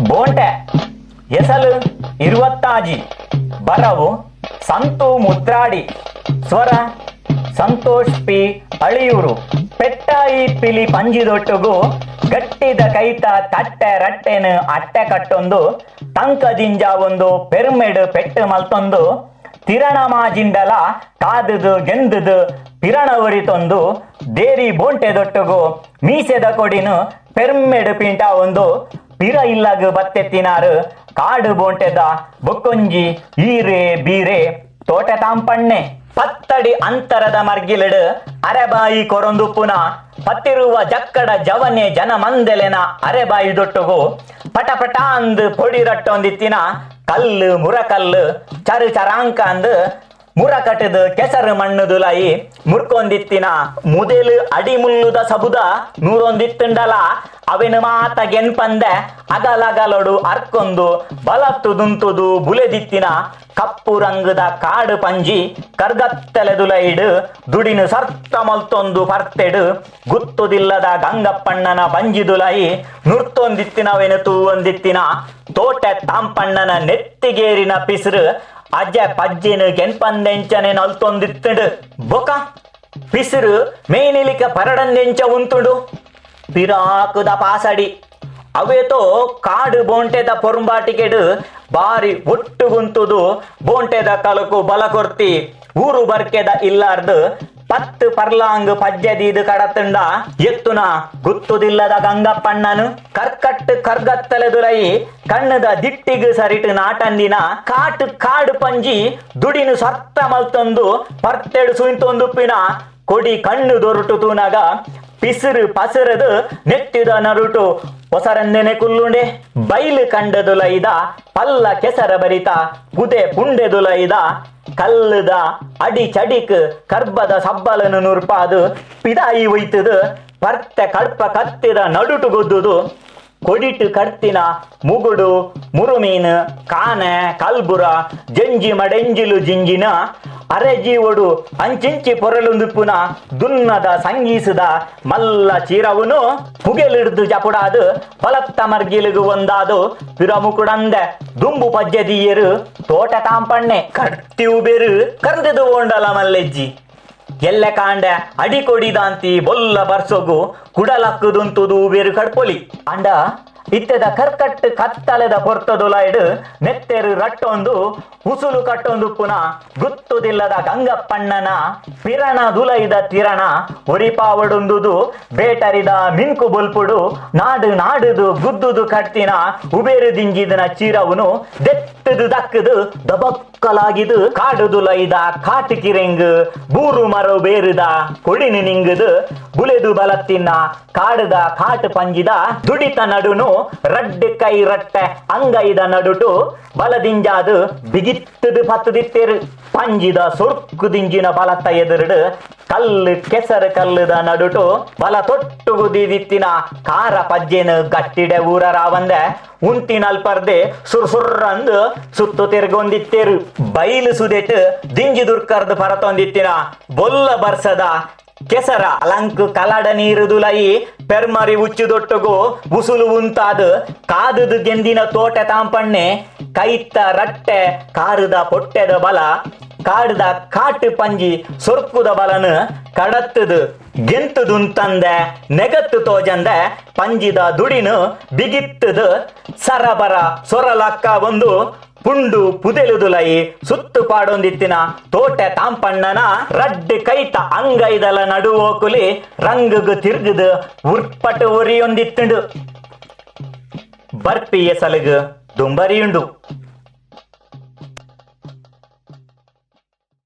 ಬೋಂಟೆ ಎಸಲು ಇರುವತ್ತಾಜಿ ಬರವು ಸಂತು ಮುತ್ರಾಡಿ ಸ್ವರ ಸಂತೋಷ್ ಪಿ ಅಳಿಯೂರು ಪೆಟ್ಟಾಯಿ ಪಿಲಿ ಪಂಜಿದೊಟ್ಟುಗು ಗಟ್ಟಿದ ಕೈತ ತಟ್ಟೆ ರಟ್ಟೆನು ಅಟ್ಟೆ ಕಟ್ಟೊಂದು ತಂಕದಿಂಜ ಒಂದು ಪೆರ್ಮೆಡ್ ಪೆಟ್ಟು ಮಲ್ತೊಂದು ತಿರಣ ಮಾಜಿಂಡಲ ಕಾದುದು ಗೆಂದುದು ಪಿರಣ ಉರಿತೊಂದು ದೇರಿ ಬೋಂಟೆದೊಟ್ಟುಗು ಮೀಸೆದ ಕೊಡಿನು ಪೆರ್ಮೆಡ್ ಪಿಂಟ ಒಂದು ಪಿರ ಇಲ್ಲಗು ಬತ್ತೆತ್ತಿನಾರು ಕಾಡು ಬೋಂಟೆದ ಬೊಕ್ಕೊಂಜಿ ಈರೆ ಬೀರೆ ತೋಟ ತಾಂಪಣ್ಣೆ ಪತ್ತಡಿ ಅಂತರದ ಮರ್ಗಿಲಿಡು ಅರೆಬಾಯಿ ಕೊರೊಂದುಪ್ಪುನ ಪತ್ತಿರುವ ಜಕ್ಕಡ ಜವನೆ ಜನ ಮಂದೆಲೆನ ಅರೆಬಾಯಿ ದೊಟ್ಟುಗು ಪಟಪಟ ಅಂದು ಪೊಡಿ ರಟ್ಟೊಂದಿತ್ತಿನ ಕಲ್ಲು ಮುರಕಲ್ಲು ಚರು ಚರಾಂಕ ಅಂದು ಮುರ ಕಟ್ಟದು ಕೆಸರು ಮಣ್ಣುದುಲಾಯಿ ಮುರ್ಕೊಂದಿತ್ತಿನ ಮುದೆಲು ಅಡಿ ಮುಲ್ಲುದ ಸಬುದ ನೂರೊಂದಿತ್ತುಂಡಲ ಅವೆನು ಮಾತ ಗೆನ್ಪಂದೆ ಅಗಲಗಲೊಡು ಅರ್ಕೊಂದು ಬಲತ್ತು ದುಂತುದು ಬುಲೆದಿತ್ತಿನ ಕಪ್ಪು ರಂಗದ ಕಾಡು ಪಂಜಿ ಕರ್ಗತ್ತಲೆದುಲೈಡು ದುಡಿನು ಸರ್ತ ಮಲ್ತೊಂದು ಪರ್ತೆಡು ಗುತ್ತುದಿಲ್ಲದ ಗಂಗಪ್ಪಣ್ಣನ ಪಂಜಿದುಲಾಯಿ ನುರ್ತೊಂದಿತ್ತಿನವೆನು ತೂವೊಂದಿತ್ತಿನ ತೋಟೆ ತಾಂಪಣ್ಣನ ನೆತ್ತಿಗೇರಿನ ಪಿಸ್ರು ಅಜ್ಜೆ ಪಜ್ಜೆನು ಗೆನ್ಪಂದೆಂಚನೆ ನಲ್ತೊಂದಿತ್ತುಂಡು ಬೊಕ ಪಿಸಿರು ಮೇನಿಲಿಕ ಪರಡಂದೆಂಚ ಉಂತುಂಡು ಪಿರಾಕುದ ಪಾಸಡಿ ಅವೇತೋ ಕಾಡು ಬೋಂಟೆದ ಪೊರ್ಂಬಾಟಿಕೆಡು ಬಾರಿ ಒಟ್ಟುಗುಂತುದು ಬೋಂಟೆದ ಕಲಕು ಬಲ ಕೊರ್ತಿ ಊರು ಬರ್ಕೆದ ಇಲ್ಲಾರ್ದು ಪತ್ತು ಪರ್ಲಾಂಗ್ ಪಜ್ಜದೀದು ಕಡತುಂಡ ಎತ್ತುನ ಗುತ್ತುದಿಲ್ಲದ ಗಂಗಪ್ಪಣ್ಣನು ಕರ್ಕಟ್ಟು ಕರ್ಗತ್ತಲೆದುರೈ ಕಣ್ಣದ ದಿಟ್ಟಿಗು ಸರಿಟು ನಾಟಂದಿನ ಕಾಡು ಪಂಜಿ ದುಡಿನು ಸತ್ತ ಮಲ್ತೊಂದು ಪರ್ತೆಡು ಸುಂತೊಂದುಪ್ಪಿನ ಕೊಡಿ ಕಣ್ಣು ದೊರಟು ತೂನಗ ಪಿಸಿರು ಪಸರದು ನೆಟ್ಟಿದ ನರುಟು ಹೊಸರಂದೆನೆ ಕುಲ್ಲುಂಡೆ ಬೈಲು ಕಂಡದುಲೈದ ಪಲ್ಲ ಕೆಸರ ಬರಿತ ಪುದೆ ಪುಂಡೆದುಲೈದ ಕಲ್ಲುದ ಅಡಿ ಚಡಿಕ್ ಕರ್ಬದ ಸಬ್ಬಲನು ನುರ್ಪಾದು ಪಿದಾಯಿ ಒಯ್ತದು ಪರ್ತೆ ಕಡ್ಪ ಕತ್ತಿದ ನಡುಟು ಗೊದ್ದುದು ಕೊಡಿಟು ಕರ್ತಿನ ಮುಗುಡು ಮುರುಮೀನು ಕಾನೆ ಕಲ್ಬುರ ಜಂಜಿ ಮಡೆಂಜಿಲು ಜಿಂಜಿನ ಅರೆಜಿ ಒಡು ಅಂಚಿಂಚಿ ಪೊರಲುಂದುಪ್ಪುನ ದುನ್ನದ ಸಂಗೀಸದ ಮಲ್ಲ ಚೀರವುನು ಪುಗೆಲಿಡ್ದು ಜಪುಡಾದು ಹೊಲತ್ತ ಮರ್ಗಿಲಿಗು ಒಂದಾದು ಪಿರಮುಕುಡಂದೆ ದುಂಬು ಪಜ್ಜದಿಯರು ತೋಟ ತಾಂಪಣ್ಣೆ ಕಟ್ಟಿ ಉಬೆರು ಕರ್ದದು ಓಂಡಲ ಮಲ್ಲೆಜ್ಜಿ ಎಲ್ಲೆ ಕಾಂಡೆ ಅಡಿ ಕೊಡಿದಾಂತಿ ಬೊಲ್ಲ ಬರ್ಸೊಗು ಕುಡಲಕ್ಕುದುಂತುದು ಬೇರು ಕಡ್ಪೊಲಿ ಅಂಡ ಇತ್ತೆದ ಕರ್ಕಟ್ಟು ಕತ್ತಲೆದ ಪೊರ್ತದುಲಾಯ್ಡು ನೆತ್ತೆರು ರಟ್ಟೊಂದು ಉಸುಲು ಕಟ್ಟೊಂದು ಪುನ ಗುತ್ತುದಿಲ್ಲದ ಗಂಗಪ್ಪಣ್ಣನ ಪಿರಣ ದುಲೈದ ತಿರಣ ಒರಿಪಾವಡುಂದುದು ಬೇಟರಿದ ಮಿಂಕು ಬೊಲ್ಪುಡು ನಾಡು ನಾಡುದು ಗುದ್ದುದು ಕಟ್ಟಿನ ಉಬೇರು ದಿಂಜಿದನ ಚೀರವುನು ದೆಟ್ಟದು ದಕ್ಕದು ದಬಕ್ಕಲಾಗಿದು ಕಾಡುದುಲೈದ ಕಾಟು ಕಿರೆಂಗು ಬೂರು ಮರೋ ಬೇರುದ ಕೊಡಿನಿ ನಿಂಗುದು ಬುಲೆದು ಬಲತ್ತಿನ ಕಾಡುದ ಕಾಟು ಪಂಜಿದ ದುಡಿತ ನಡುನು ರಡ್ಡು ಕೈ ರಟ್ಟೆ ಅಂಗೈದ ನಡುಟು ಬಲದಿಂಜಾದು ಬಿಗಿತ್ತದು ಪತ್ತುದಿತ್ತೇರು ಪಂಜಿದ ಸೊರ್ಕು ದಿಂಜಿನ ಬಲತ್ತ ಎದುರುಡು ಕಲ್ಲು ಕೆಸರು ಕಲ್ಲುದ ನಡುಟು ಬಲ ತೊಟ್ಟುಗುದಿತ್ತಿನ ಕಾರ ಪಜ್ಜೆನು ಗಟ್ಟಿಡೆ ಊರ ರಾವಂದೆ ಉಂಟಿನಲ್ಪರ್ದೆ ಸುರ್ಸುರ್ರಂದು ಸುತ್ತು ತಿರ್ಗೊಂದಿತ್ತೇರು ಬೈಲು ಸುದೆಟ್ಟು ದಿಂಜಿ ದುರ್ಕರ್ದು ಪರತೊಂದಿತ್ತಿನ ಬೊಲ್ಲ ಬರ್ಸದ ಕೆಸರ ಅಲಂಕು ಕಲಡ ನೀರುದುಲೈ ಪೆರ್ಮರಿ ಉಚ್ಚುದೊಟ್ಟುಗು ಉಸುಲು ಉಂತಾದು ಕಾದುದು ಗೆಂದಿನ ತೋಟ ತಾಂಪಣ್ಣೆ ಕೈತ ರಟ್ಟೆ ಕಾರುದ ಪೊಟ್ಟೆದ ಬಲ ಕಾಡುದ ಕಾಟು ಪಂಜಿ ಸೊರ್ಕುದ ಬಲನು ಕಡತ್ತದು ಗೆಂತುದುಂತಂದೆ ನೆಗತ್ತು ತೋಜಂದೆ ಪಂಜಿದ ದುಡಿನು ಬಿಗಿತ್ತದು ಸರಬರ ಸೊರಲಕ್ಕ ಒಂದು ಪುಂಡು ಪುದೆಲುದುಲೈ ಸುತ್ತು ಪಾಡೊಂದಿತ್ತಿನ ತೋಟೆ ತಾಂಪಣ್ಣನ ರಡ್ಡು ಕೈತ ಅಂಗೈದಲ ನಡುವೋಕುಲಿ ರಂಗುಗು ತಿರ್ಗುದು ಉರ್ಪಟು ಒರಿಯೊಂದಿತ್ತುಂಡು ಬರ್ಪಿ ಎಸಲುಗು ದುಂಬರಿಯುಂಡು.